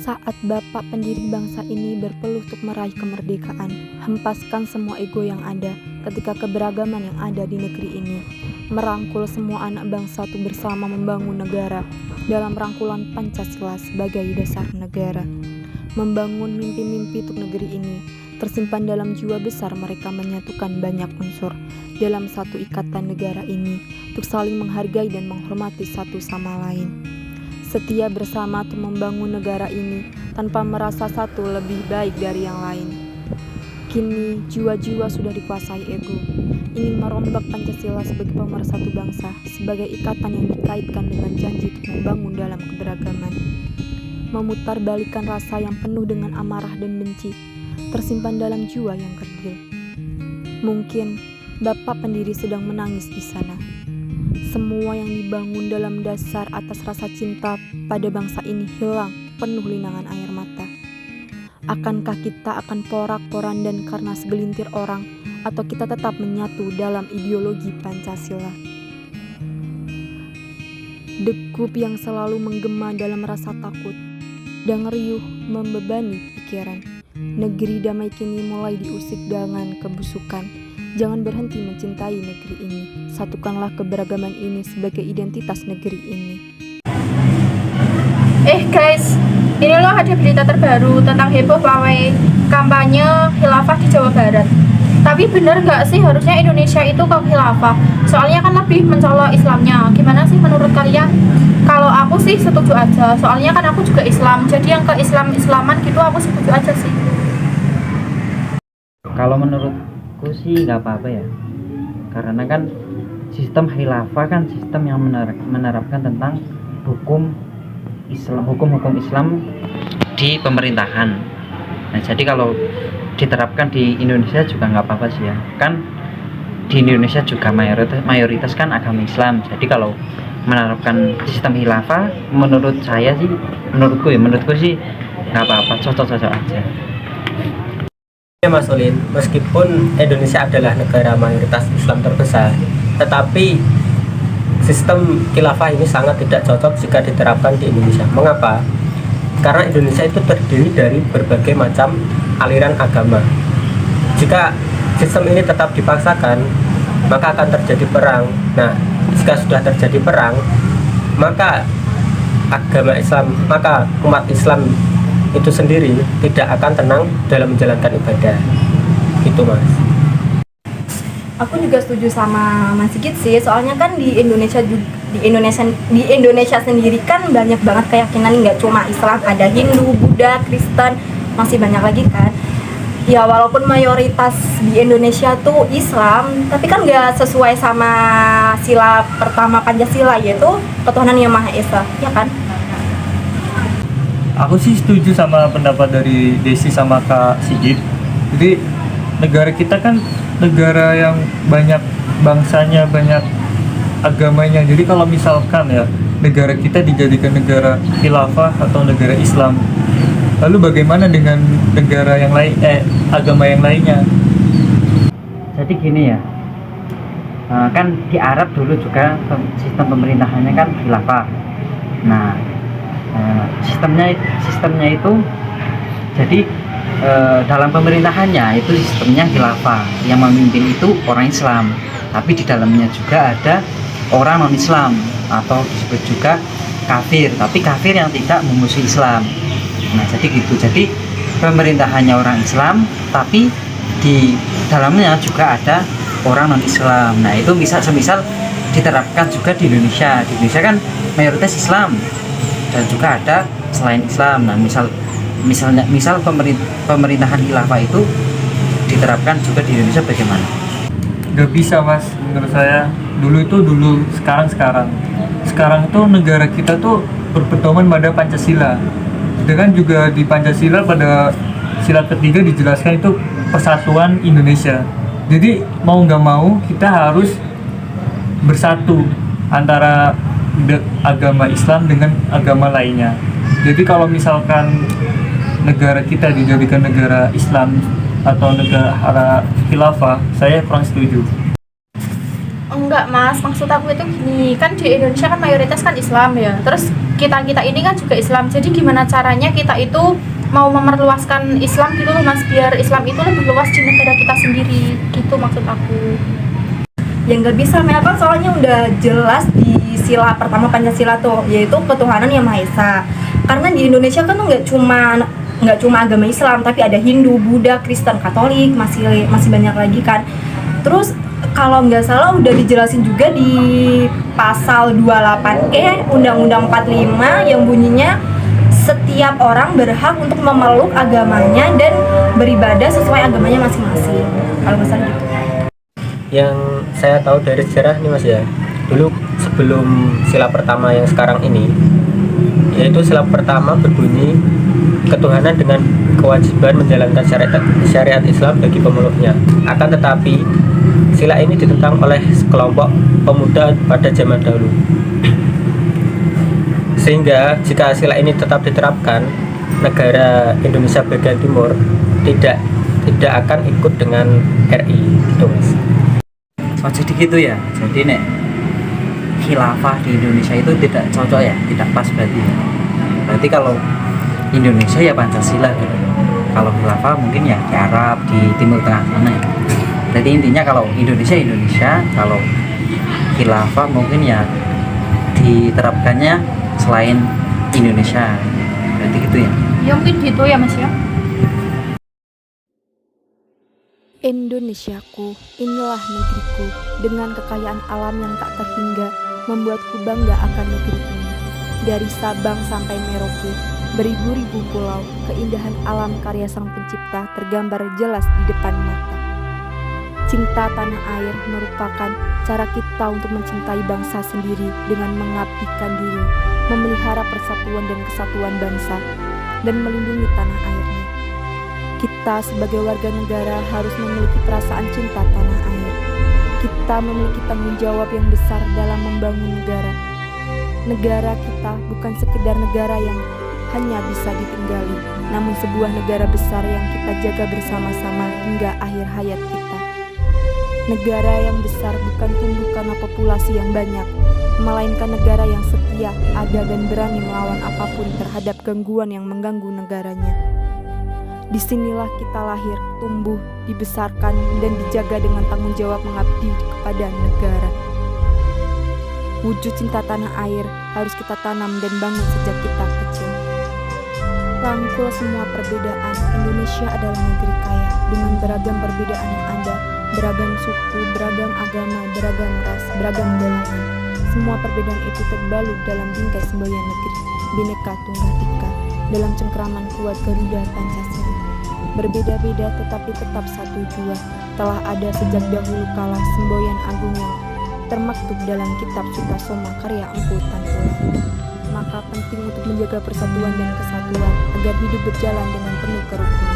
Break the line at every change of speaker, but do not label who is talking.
Saat Bapak pendiri bangsa ini berpeluh untuk meraih kemerdekaan, hempaskan semua ego yang ada ketika keberagaman yang ada di negeri ini. Merangkul semua anak bangsa untuk bersama membangun negara dalam rangkulan Pancasila sebagai dasar negara. Membangun mimpi-mimpi untuk negeri ini tersimpan dalam jiwa besar mereka menyatukan banyak unsur dalam satu ikatan negara ini untuk saling menghargai dan menghormati satu sama lain. Setia bersama untuk membangun negara ini tanpa merasa satu lebih baik dari yang lain. Kini jiwa-jiwa sudah dikuasai ego, ingin merombak Pancasila sebagai pemersatu bangsa, sebagai ikatan yang dikaitkan dengan janji untuk membangun dalam keberagaman. Memutarbalikkan rasa yang penuh dengan amarah dan benci, tersimpan dalam jiwa yang kerdil. Mungkin Bapak pendiri sedang menangis di sana. Semua yang dibangun dalam dasar atas rasa cinta pada bangsa ini hilang penuh linangan air mata. Akankah kita akan porak-porandan karena segelintir orang, atau kita tetap menyatu dalam ideologi Pancasila? Degup yang selalu menggema dalam rasa takut dan riuh membebani pikiran. Negeri damai kini mulai diusik dengan kebusukan. Jangan berhenti mencintai negeri ini. Satukanlah keberagaman ini sebagai identitas negeri ini.
Guys, ini loh ada berita terbaru tentang heboh pawai kampanye khilafah di Jawa Barat. Tapi bener nggak sih harusnya Indonesia itu ke khilafah? Soalnya kan lebih mencolok Islamnya. Gimana sih menurut kalian? Kalau aku sih setuju aja. Soalnya kan aku juga Islam. Jadi yang ke Islaman gitu aku setuju aja sih.
Kalau menurutku sih nggak apa-apa ya, karena kan sistem khilafah kan sistem yang menerapkan tentang hukum Islam di pemerintahan. Nah jadi kalau diterapkan di Indonesia juga nggak apa-apa sih ya, kan di Indonesia juga mayoritas kan agama Islam. Jadi kalau menerapkan sistem khilafah, menurutku sih nggak apa-apa, cocok-cocok aja.
Ya Mas Olin, meskipun Indonesia adalah negara mayoritas Islam terbesar, tetapi sistem khilafah ini sangat tidak cocok jika diterapkan di Indonesia. Mengapa? Karena Indonesia itu terdiri dari berbagai macam aliran agama. Jika sistem ini tetap dipaksakan, maka akan terjadi perang. Nah, jika sudah terjadi perang, maka umat Islam itu sendiri tidak akan tenang dalam menjalankan ibadah. Gitu Mas.
Aku juga setuju sama Mas Sigit sih. Soalnya kan di Indonesia sendiri kan banyak banget keyakinan, nggak cuma Islam, ada Hindu, Buddha, Kristen, masih banyak lagi kan. Ya walaupun mayoritas di Indonesia tuh Islam, tapi kan nggak sesuai sama sila pertama Pancasila, yaitu ketuhanan yang Maha Esa, ya kan?
Aku sih setuju sama pendapat dari Desi sama Kak Sigit. Jadi negara kita kan negara yang banyak bangsanya, banyak agamanya. Jadi kalau misalkan ya negara kita dijadikan negara khilafah atau negara Islam, lalu bagaimana dengan negara yang lain, agama yang lainnya?
Jadi gini ya, kan di Arab dulu juga sistem pemerintahannya kan khilafah. Nah sistemnya itu jadi dalam pemerintahannya itu sistemnya khilafah, yang memimpin itu orang Islam, tapi di dalamnya juga ada orang non Islam atau disebut juga kafir, tapi kafir yang tidak memusuhi Islam. Nah jadi gitu, jadi pemerintahannya orang Islam tapi di dalamnya juga ada orang non Islam. Nah itu semisal diterapkan juga di Indonesia. Di Indonesia kan mayoritas Islam dan juga ada selain Islam. Nah misal pemerintahan khilafah itu diterapkan juga di Indonesia, bagaimana?
Gak bisa Mas, menurut saya. Dulu, sekarang itu negara kita tuh berpedoman pada Pancasila. Dan juga di Pancasila pada sila ketiga dijelaskan itu persatuan Indonesia. Jadi mau nggak mau kita harus bersatu antara agama Islam dengan agama lainnya. Jadi kalau misalkan negara kita dijadikan negara Islam atau negara khilafah, saya kurang setuju.
Enggak Mas, maksud aku itu gini, kan di Indonesia kan mayoritas kan Islam ya. Terus kita ini kan juga Islam, jadi gimana caranya kita itu mau memerluaskan Islam gitu loh Mas, biar Islam itu lebih luas di negara kita sendiri, gitu maksud aku.
Ya nggak bisa Melkan, soalnya udah jelas di sila pertama Pancasila tuh, yaitu ketuhanan yang Maha Esa. Karena di Indonesia kan tuh nggak cuma agama Islam, tapi ada Hindu, Buddha, Kristen, Katolik, masih banyak lagi kan. Terus kalau nggak salah udah dijelasin juga di pasal 28E Undang-Undang 45 yang bunyinya setiap orang berhak untuk memeluk agamanya dan beribadah sesuai agamanya masing-masing. Kalau nggak salah gitu.
Yang saya tahu dari sejarah nih Mas ya, dulu sebelum sila pertama yang sekarang ini, yaitu sila pertama berbunyi ketuhanan dengan kewajiban menjalankan syariat Islam bagi pemeluknya. Akan tetapi sila ini ditentang oleh sekelompok pemuda pada zaman dahulu, sehingga jika sila ini tetap diterapkan, negara Indonesia bagian timur tidak akan ikut dengan RI gitu Mas.
Oh jadi gitu ya. Jadi nek khilafah di Indonesia itu tidak cocok ya, tidak pas berarti ya. Berarti kalau Indonesia ya Pancasila gitu. Kalau khilafah mungkin ya di Arab, di Timur Tengah sana ya. Jadi intinya kalau Indonesia, kalau khilafah mungkin ya diterapkannya selain Indonesia. Berarti gitu ya.
Ya mungkin gitu ya Mas ya.
Indonesiaku, inilah negeriku, dengan kekayaan alam yang tak terhingga, membuatku bangga akan negeri ini. Dari Sabang sampai Merauke, beribu-ribu pulau, keindahan alam karya Sang Pencipta tergambar jelas di depan mata. Cinta tanah air merupakan cara kita untuk mencintai bangsa sendiri dengan mengabdikan diri, memelihara persatuan dan kesatuan bangsa, dan melindungi tanah airnya. Kita sebagai warga negara harus memiliki perasaan cinta tanah air. Kita memiliki tanggung jawab yang besar dalam membangun negara. Negara kita bukan sekedar negara yang hanya bisa ditinggali, namun sebuah negara besar yang kita jaga bersama-sama hingga akhir hayat kita. Negara yang besar bukan tumbuh karena populasi yang banyak, melainkan negara yang setia, adil dan berani melawan apapun terhadap gangguan yang mengganggu negaranya. Disinilah kita lahir, tumbuh, dibesarkan, dan dijaga dengan tanggung jawab mengabdi kepada negara. Wujud cinta tanah air harus kita tanam dan bangun sejak kita kecil. Rangkul semua perbedaan, Indonesia adalah negeri kaya dengan beragam perbedaan yang ada, beragam suku, beragam agama, beragam ras, beragam golongan. Semua perbedaan itu terbalut dalam bingkai semboyan negeri, Bhinneka Tunggal Ika, dalam cengkraman kuat Garuda Pancasila. Berbeda-beda tetapi tetap satu jua, telah ada sejak dahulu kala semboyan agung yang termaktub dalam kitab Sutasoma karya Empu Tantula. Maka penting untuk menjaga persatuan dan kesatuan agar hidup berjalan dengan penuh kerukunan.